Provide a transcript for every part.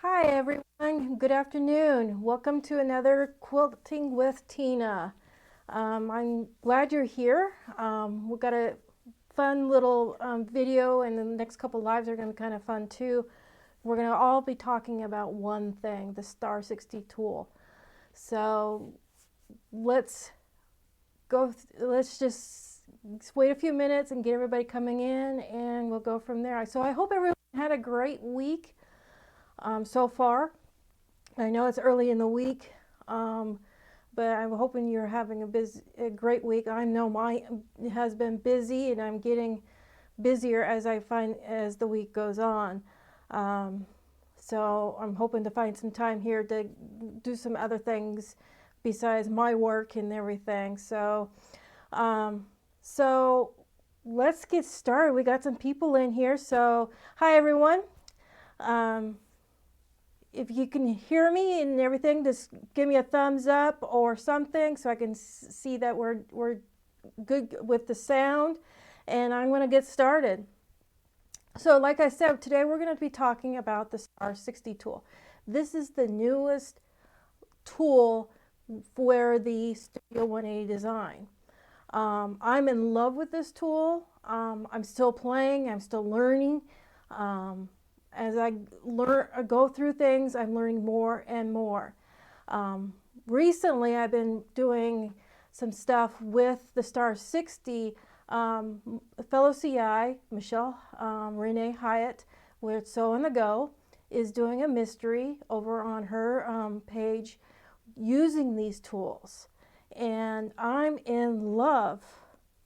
Hi everyone, good afternoon. Welcome to another Quilting with Tina. I'm glad you're here. We've got a fun little video, and the next couple lives are going to be kind of fun too. We're going to all be talking about one thing, the Star 60 tool. So let's let's just wait a few minutes and get everybody coming in, and we'll go from there. So I hope everyone had a great week so far. I know it's early in the week, but I'm hoping you're having a great week. I know mine has been busy, and I'm getting busier as I find as the week goes on. So I'm hoping to find some time here to do some other things besides my work and everything. So let's get started. We got some people in here. So hi everyone. If you can hear me and everything, just give me a thumbs up or something so I can see that we're good with the sound. And I'm going to get started. So like I said, today we're going to be talking about the Star 60 tool. This is the newest tool for the Studio 180 design. I'm in love with this tool. I'm still playing, I'm still learning. As I go through things, I'm learning more and more. Recently, I've been doing some stuff with the Star 60. Fellow CI, Michelle Renee Hyatt, with Sew on the Go, is doing a mystery over on her page using these tools. And I'm in love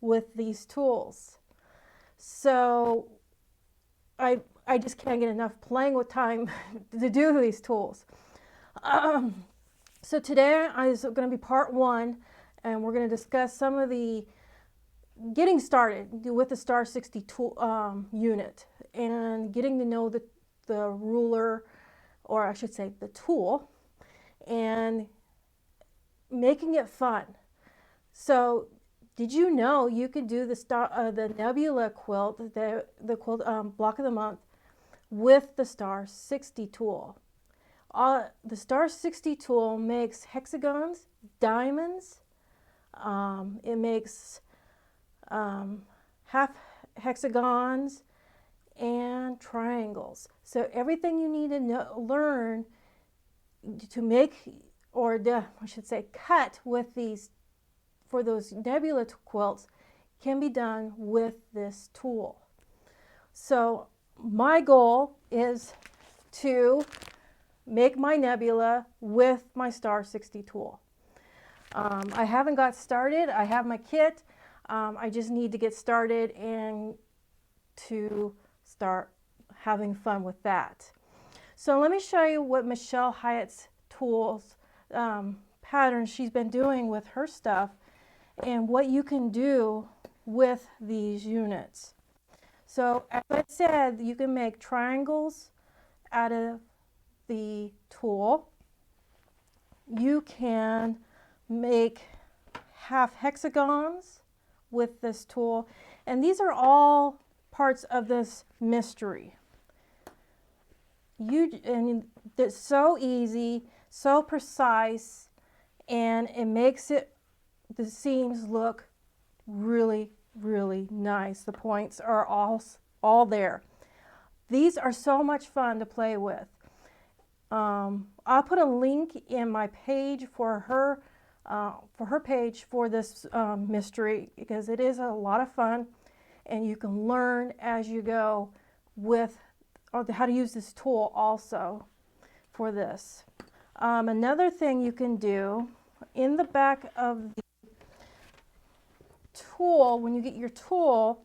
with these tools. So I just can't get enough playing with time to do these tools. So today is going to be part one, and we're going to discuss some of the getting started with the Star 60 tool unit and getting to know the ruler, or I should say the tool, and making it fun. So did you know you can do the Nebula quilt, the quilt block of the month, with the Star 60 tool? The Star 60 tool makes hexagons, diamonds. It makes half hexagons and triangles. So everything you need to learn to make, or I should say cut with these for those nebula quilts, can be done with this tool. So my goal is to make my nebula with my Star 60 tool. I haven't got started. I have my kit. I just need to get started and to start having fun with that. So let me show you what Michelle Hyatt's tools patterns she's been doing with her stuff and what you can do with these units. So as I said, you can make triangles out of the tool. You can make half hexagons with this tool, and these are all parts of this mystery. And it's so easy, so precise, and it makes the seams look really, really nice. The points are all there. These are so much fun to play with. I'll put a link in my page for her page for this mystery, because it is a lot of fun, and you can learn as you go with how to use this tool also for this. Another thing you can do in the back of the tool, when you get your tool,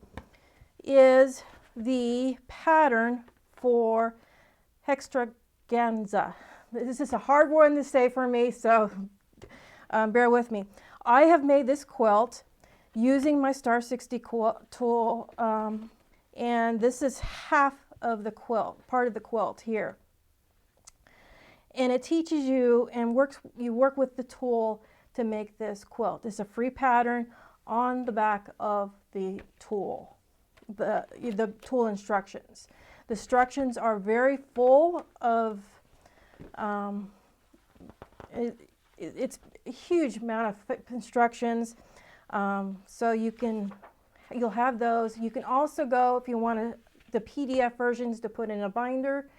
is the pattern for Hexagons. This is a hard one to say for me, so bear with me. I have made this quilt using my Star 60 tool, and this is half of the quilt, part of the quilt here. And it teaches you and you work with the tool to make this quilt. It's a free pattern on the back of the tool, the tool instructions. The instructions are very full of Um, it's a huge amount of instructions, so you'll have those. You can also go, if you want the PDF versions to put in a binder,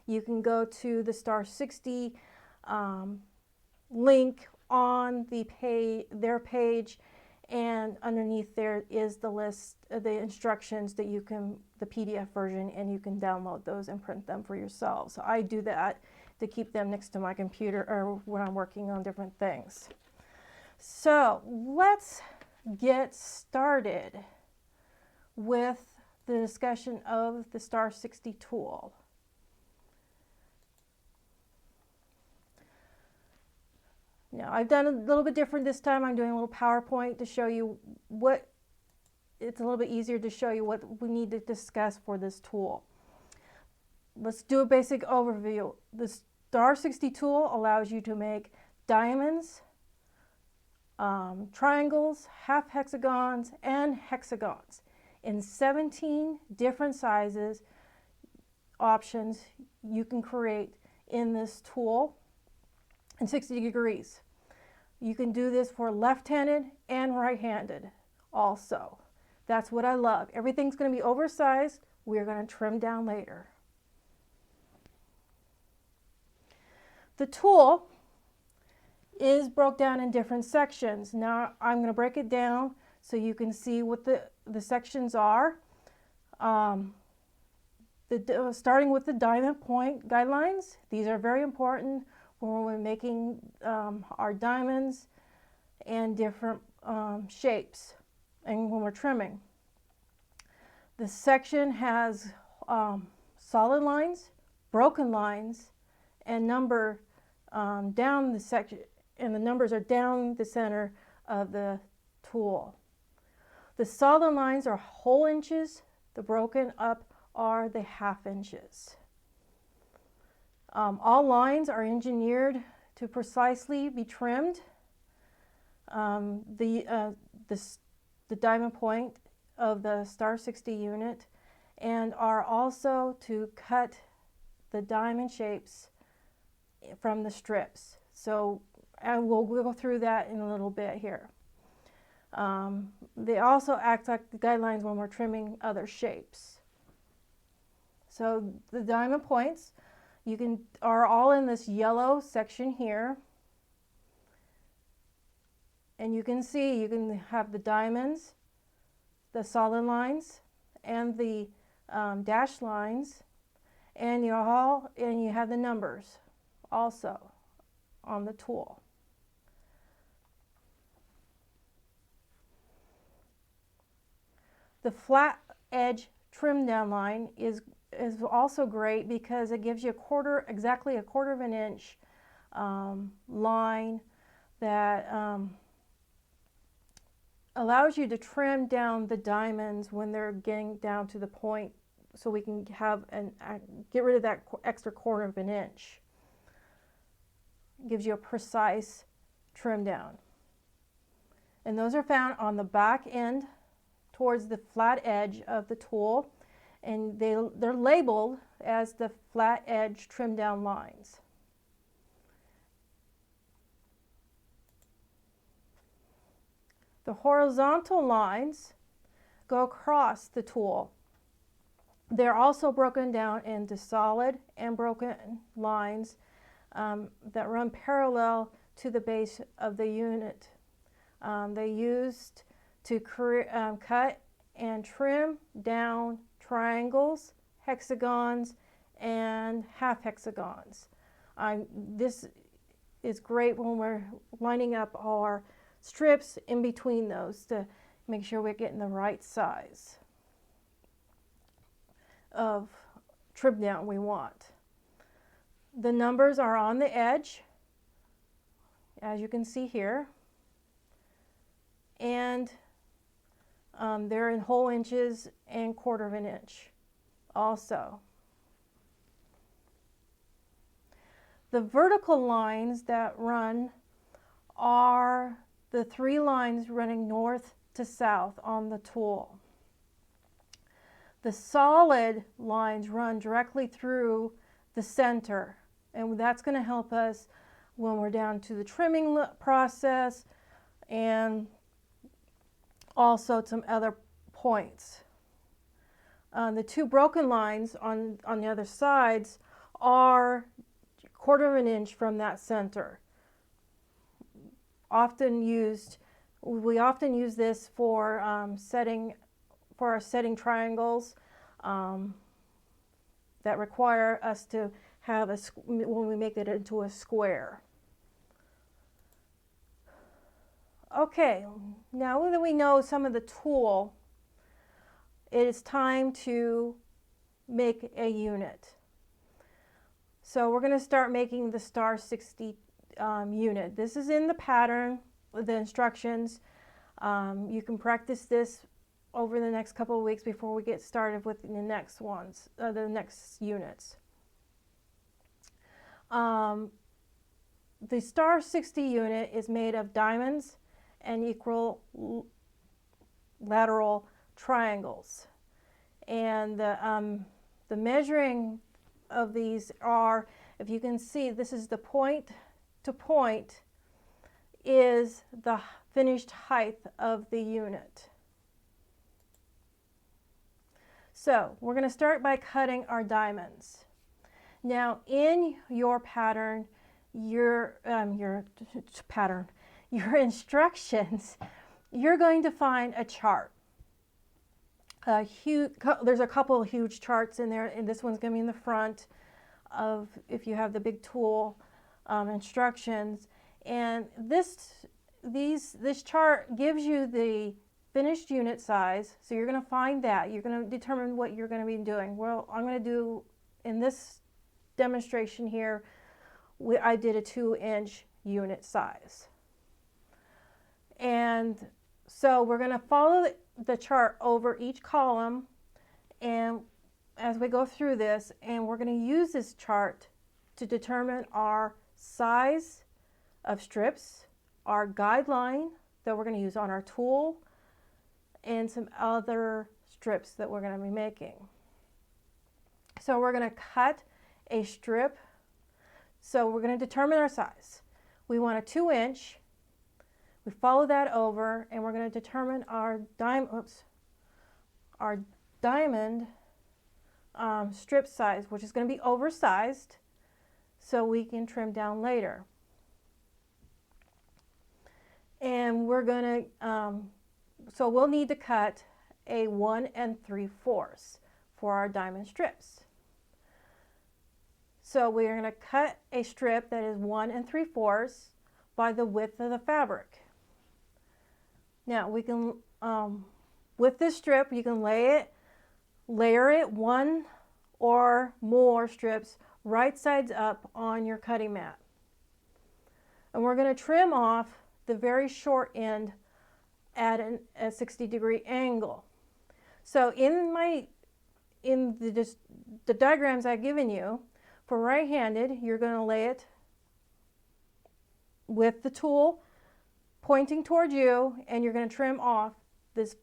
you can go to the Star 60 link on their page, and underneath there is the list of the instructions that the PDF version, and you can download those and print them for yourself. So I do that to keep them next to my computer or when I'm working on different things. So let's get started with the discussion of the Star 60 tool. Now, I've done a little bit different this time. I'm doing a little PowerPoint to show you it's a little bit easier to show you what we need to discuss for this tool. Let's do a basic overview. The Star 60 tool allows you to make diamonds, triangles, half hexagons, and hexagons in 17 different sizes options you can create in this tool in 60 degrees. You can do this for left-handed and right-handed also. That's what I love. Everything's going to be oversized. We're going to trim down later. The tool is broke down in different sections. Now I'm going to break it down so you can see what the sections are. Starting with the diamond point guidelines. These are very important when we're making our diamonds and different shapes and when we're trimming. This section has solid lines, broken lines, and number down the section, and the numbers are down the center of the tool. The solid lines are whole inches, the broken up are the half inches. All lines are engineered to precisely be trimmed. The diamond point of the Star 60 unit, and are also to cut the diamond shapes from the strips. So, and we'll go through that in a little bit here. They also act like the guidelines when we're trimming other shapes. So the diamond points are all in this yellow section here. And you can see you can have the diamonds, the solid lines, and the dashed lines, and you have the numbers also on the tool. The flat edge trim down line is also great because it gives you exactly a quarter of an inch line that allows you to trim down the diamonds when they're getting down to the point, so we can get rid of that extra quarter of an inch. It gives you a precise trim down. And those are found on the back end towards the flat edge of the tool, and they're labeled as the flat edge trim down lines. The horizontal lines go across the tool. They're also broken down into solid and broken lines that run parallel to the base of the unit. They used to cut and trim down triangles, hexagons, and half hexagons. This is great when we're lining up our strips in between those to make sure we're getting the right size of trim down we want. The numbers are on the edge, as you can see here, and they're in whole inches and quarter of an inch also. The vertical lines that run are the 3 lines running north to south on the tool. The solid lines run directly through the center And that's going to help us when we're down to the trimming process and also some other points. The two broken lines on the other sides are 1/4 inch from that center. We often use this for our setting triangles that require us to have when we make it into a square. Okay, now that we know some of the tool, it is time to make a unit. So we're going to start making the star 60 unit. This is in the pattern, the instructions. You can practice this over the next couple of weeks before we get started with the next ones, the next units. The star 60 unit is made of diamonds and equal lateral triangles. And the measuring of these are, if you can see, this is the point to point is the finished height of the unit. So we're going to start by cutting our diamonds. Now in your pattern, your instructions, you're going to find a chart. There's a couple of huge charts in there, and this one's going to be in the front of, if you have the big tool, instructions. And this chart gives you the finished unit size, so you're going to find that. You're going to determine what you're going to be doing. Well, I'm going to do, in this demonstration here, I did a 2-inch unit size. And so we're going to follow the chart over each column, and as we go through this, and we're going to use this chart to determine our size of strips, our guideline that we're going to use on our tool, and some other strips that we're going to be making. So we're going to cut a strip. So we're going to determine our size. We want a 2-inch. We follow that over, and we're going to determine our diamond strip size, which is going to be oversized, so we can trim down later. And we're going to, so we'll need to cut a 1 3/4 for our diamond strips. So we're going to cut a strip that is 1 3/4 by the width of the fabric. Now we can, with this strip, you can layer it 1 or more strips right sides up on your cutting mat. And we're going to trim off the very short end at a 60-degree angle. So in the diagrams I've given you, for right-handed, you're going to lay it with the tool pointing towards you, and you're going to trim off this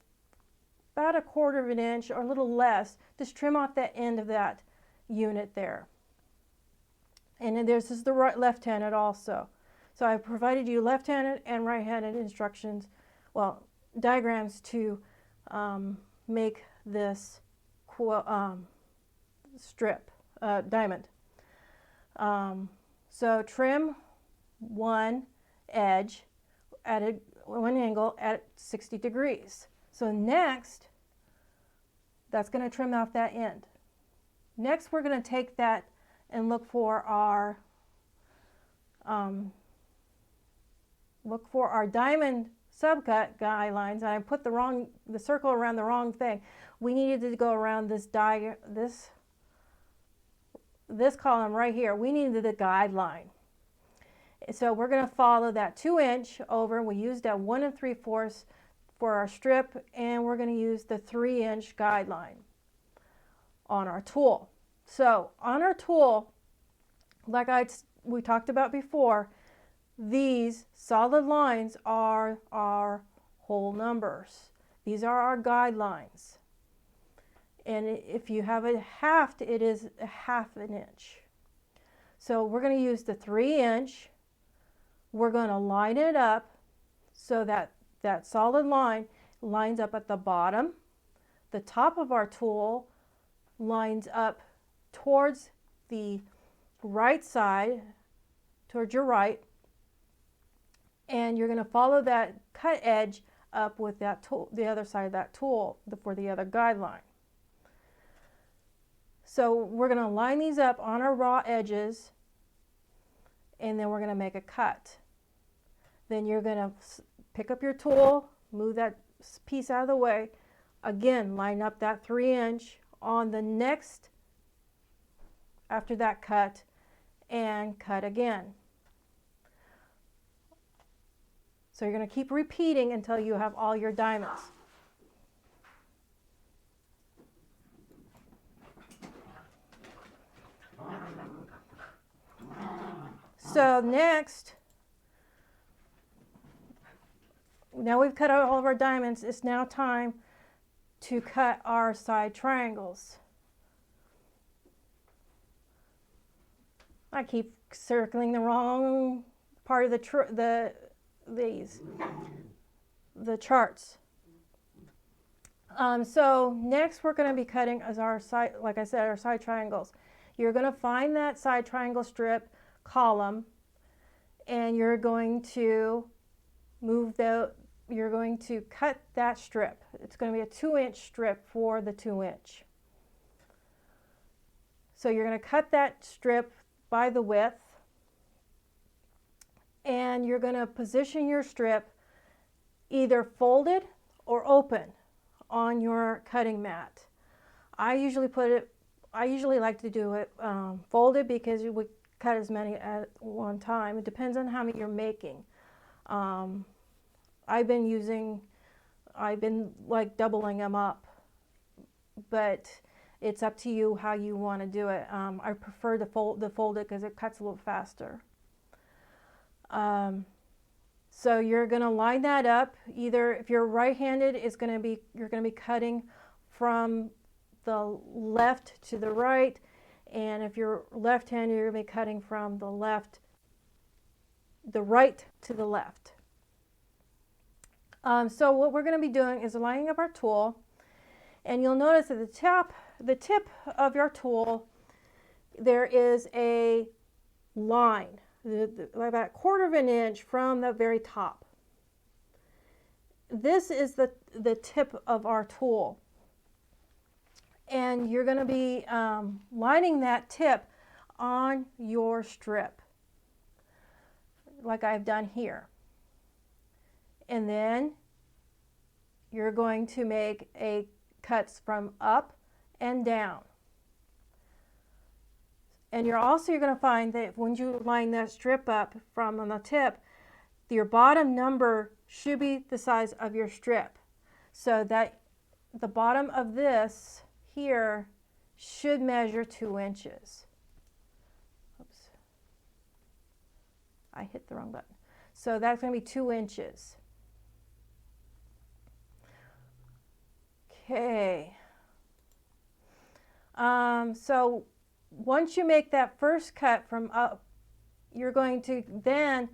about 1/4 inch or a little less. Just trim off that end of that unit there. And then this is the left-handed also. So I've provided you left-handed and right-handed instructions, well, diagrams to make this strip, diamond. So trim one edge at one angle at 60 degrees. So next, that's going to trim off that end. Next, we're going to take that and look for our diamond subcut guidelines. And I put the circle around the wrong thing. We needed to go around this column right here. We needed the guideline. So we're going to follow that 2-inch over. We used that 1 3/4 for our strip, and we're going to use the 3-inch guideline on our tool. So on our tool, like we talked about before, these solid lines are our whole numbers. These are our guidelines. And if you have a halved, it is a 1/2 inch. So we're going to use the 3-inch. We're going to line it up so that that solid line lines up at the bottom. The top of our tool lines up towards the right side, towards your right, and you're going to follow that cut edge up with that tool, the other side of that tool for the other guideline. So we're going to line these up on our raw edges, and then we're going to make a cut. Then you're going to pick up your tool, move that piece out of the way, again line up that 3-inch on the next after that cut, and cut again. So you're going to keep repeating until you have all your diamonds. So next, now we've cut out all of our diamonds, it's now time to cut our side triangles. I keep circling the wrong part of the charts. So next we're going to be cutting as our side, like I said, our side triangles. You're going to find that side triangle strip column, and you're going to you're going to cut that strip. It's going to be a 2-inch strip for the 2-inch. So you're going to cut that strip by the width, and you're going to position your strip either folded or open on your cutting mat. I usually like to do it folded because you would cut as many at one time. It depends on how many you're making. I've been like doubling them up, but it's up to you how you want to do it. I prefer to fold it because it cuts a little faster. So you're going to line that up. Either if you're right-handed, you're going to be cutting from the left to the right, and if you're left-handed, you're going to be cutting from the right to the left. So what we're going to be doing is lining up our tool, and you'll notice at the tip of your tool, there is a line, about 1/4 of an inch from the very top. This is the tip of our tool, and you're going to be lining that tip on your strip, like I've done here. And then you're going to make cuts from up and down. And you're going to find that when you line that strip up from on the tip, your bottom number should be the size of your strip. So that the bottom of this here should measure 2 inches. Oops. I hit the wrong button. So that's going to be 2 inches. Okay. So once you make that first cut from up, you're going to then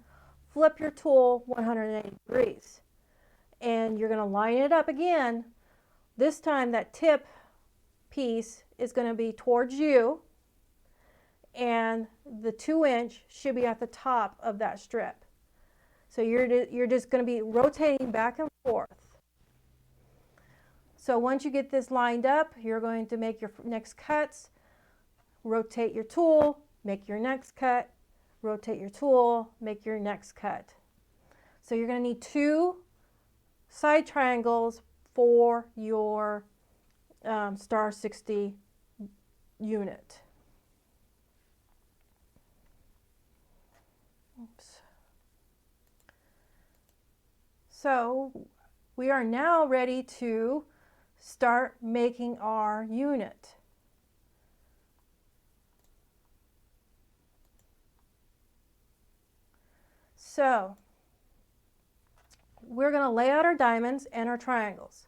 flip your tool 180 degrees. And you're going to line it up again. This time that tip piece is going to be towards you, and the 2-inch should be at the top of that strip. So you're just going to be rotating back and forth. So once you get this lined up, you're going to make your next cuts, rotate your tool, make your next cut, rotate your tool, make your next cut. So you're going to need 2 side triangles for your Star 60 unit. Oops. So we are now ready to start making our unit. So we're going to lay out our diamonds and our triangles.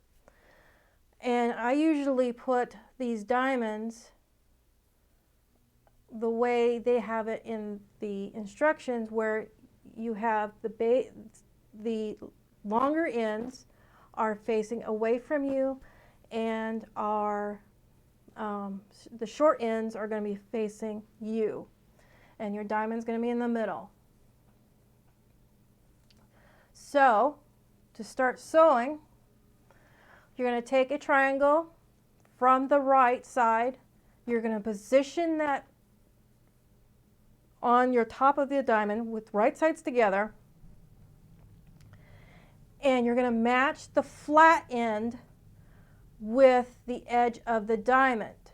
And I usually put these diamonds the way they have it in the instructions, where you have the longer ends are facing away from you, and the short ends are going to be facing you, and your diamond's going to be in the middle. So to start sewing, you're going to take a triangle from the right side. You're going to position that on your top of the diamond with right sides together, and you're going to match the flat end with the edge of the diamond.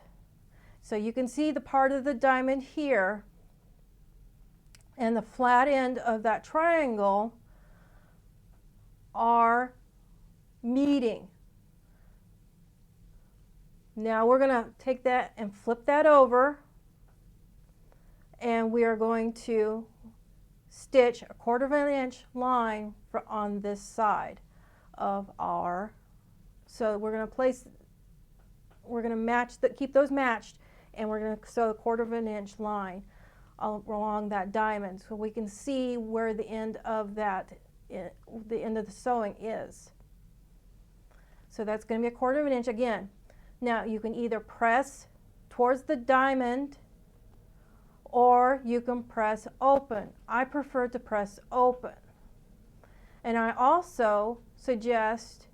So you can see the part of the diamond here, and the flat end of that triangle are meeting. Now we're going to take that and flip that over, and we are going to stitch a 1/4 inch line on this side of our, so we're going to match keep those matched, and we're going to sew a 1/4 inch line along that diamond, so we can see where the end of the sewing is. So that's going to be a 1/4 inch again. Now you can either press towards the diamond, or you can press open. I prefer to press open. And I also suggest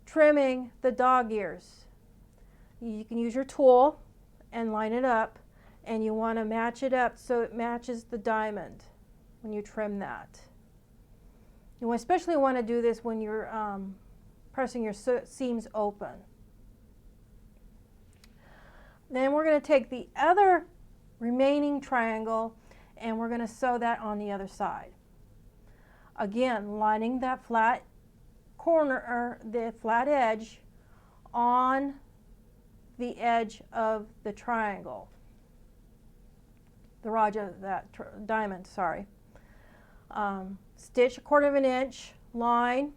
trimming the dog ears. You can use your tool and line it up, and you want to match it up so it matches the diamond when you trim that. You especially want to do this when you're pressing your seams open. Then we're going to take the other remaining triangle, and we're going to sew that on the other side. Again, lining that flat corner, or the flat edge, on the edge of the triangle, the rod of that diamond, sorry. Stitch a 1/4 inch line,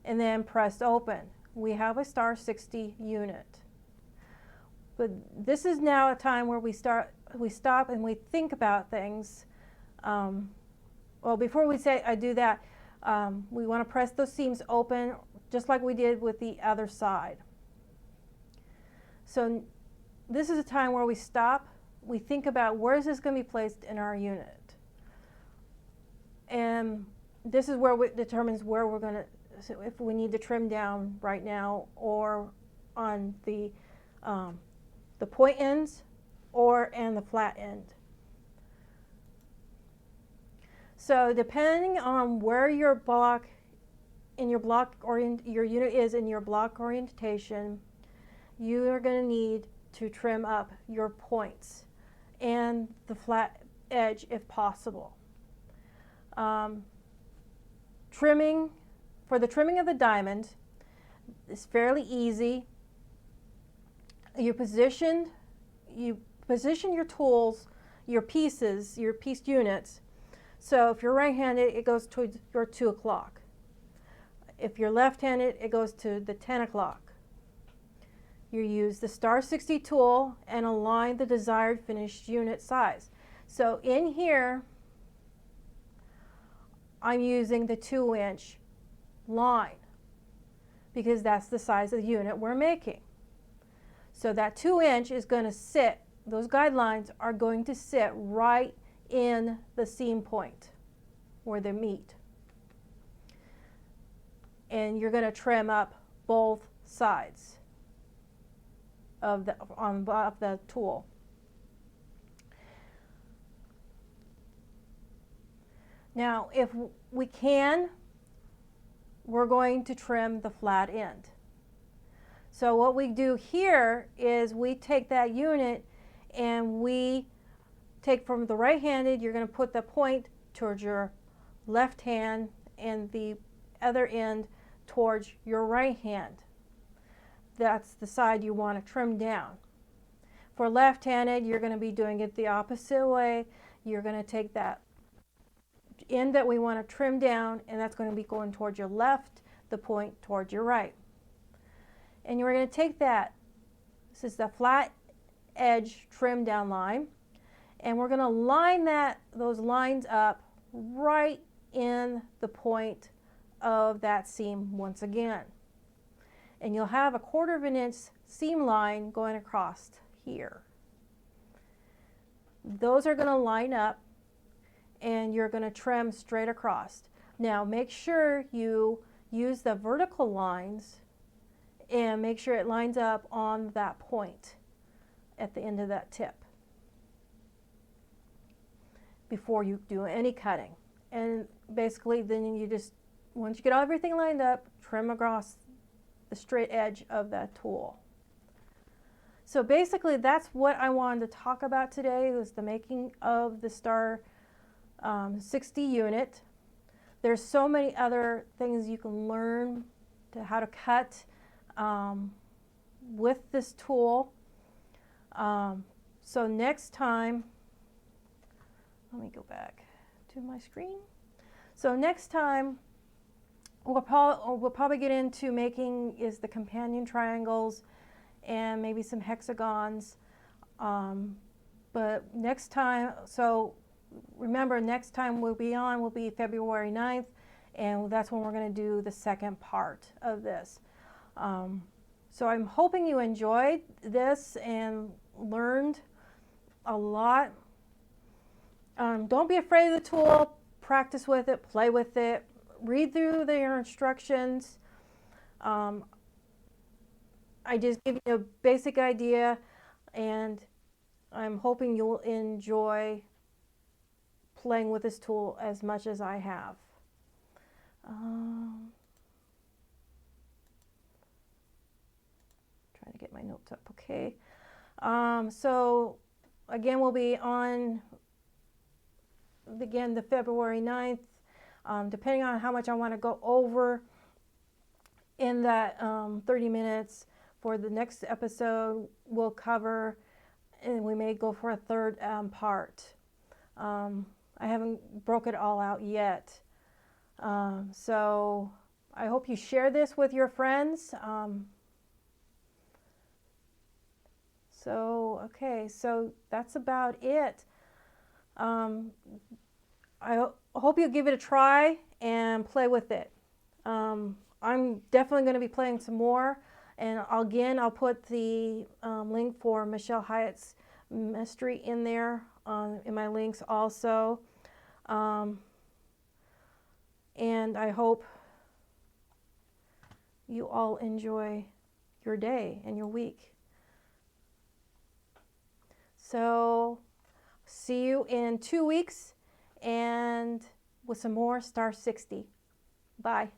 and then press open. We have a star 60 unit. But this is now a time where we stop and we think about things. Well, before we say I do that, we want to press those seams open just like we did with the other side. So this is a time where we stop, we think about where is this going to be placed in our unit. And this is where it determines where we're going to, so if we need to trim down right now, or on the point ends, and the flat end. So depending on where your your unit is in your block orientation, you are going to need to trim up your points and the flat edge if possible. For the trimming of the diamond, it's fairly easy. You position your tools, your pieces, your pieced units. So if you're right-handed, it goes to your 2 o'clock. If you're left-handed, it goes to the 10 o'clock. You use the star 60 tool and align the desired finished unit size. So in here, I'm using the 2-inch line because that's the size of the unit we're making. So that 2-inch is going to sit, those guidelines are going to sit right in the seam point where they meet. And you're going to trim up both sides of the tool. Now, if we can, we're going to trim the flat end. So what we do here is we take that unit and we take from the right-handed, you're going to put the point towards your left hand and the other end towards your right hand. That's the side you want to trim down. For left-handed, you're going to be doing it the opposite way. You're going to take that end that we want to trim down, and that's going to be going towards your left, the point towards your right. And you're going to take that, this is the flat edge trim down line, and we're going to line those lines up right in the point of that seam once again. And you'll have a 1/4 of an inch seam line going across here. Those are going to line up, and you're going to trim straight across. Now make sure you use the vertical lines and make sure it lines up on that point at the end of that tip before you do any cutting. And basically then you just, once you get everything lined up, trim across the straight edge of that tool. So basically that's what I wanted to talk about today, was the making of the Star 60 unit. There's so many other things you can learn to how to cut with this tool. So next time, let me go back to my screen. So next time we'll probably get into making is the companion triangles and maybe some hexagons. But next time, so remember, next time we'll be February 9th, and that's when we're going to do the second part of this. So I'm hoping you enjoyed this and learned a lot. Don't be afraid of the tool. Practice with it, play with it, read through their instructions. I just give you a basic idea, and I'm hoping you'll enjoy playing with this tool as much as I have. Trying to get my notes up, okay. So again, we'll be on the February 9th, depending on how much I want to go over in that 30 minutes. For the next episode, we'll cover, and we may go for a third part. I haven't broke it all out yet. So I hope you share this with your friends. Okay, so that's about it. I hope you give it a try and play with it. I'm definitely going to be playing some more. And again, I'll put the link for Michelle Hyatt's mystery in there, in my links also. And I hope you all enjoy your day and your week. So see you in 2 weeks and with some more Star 60. Bye.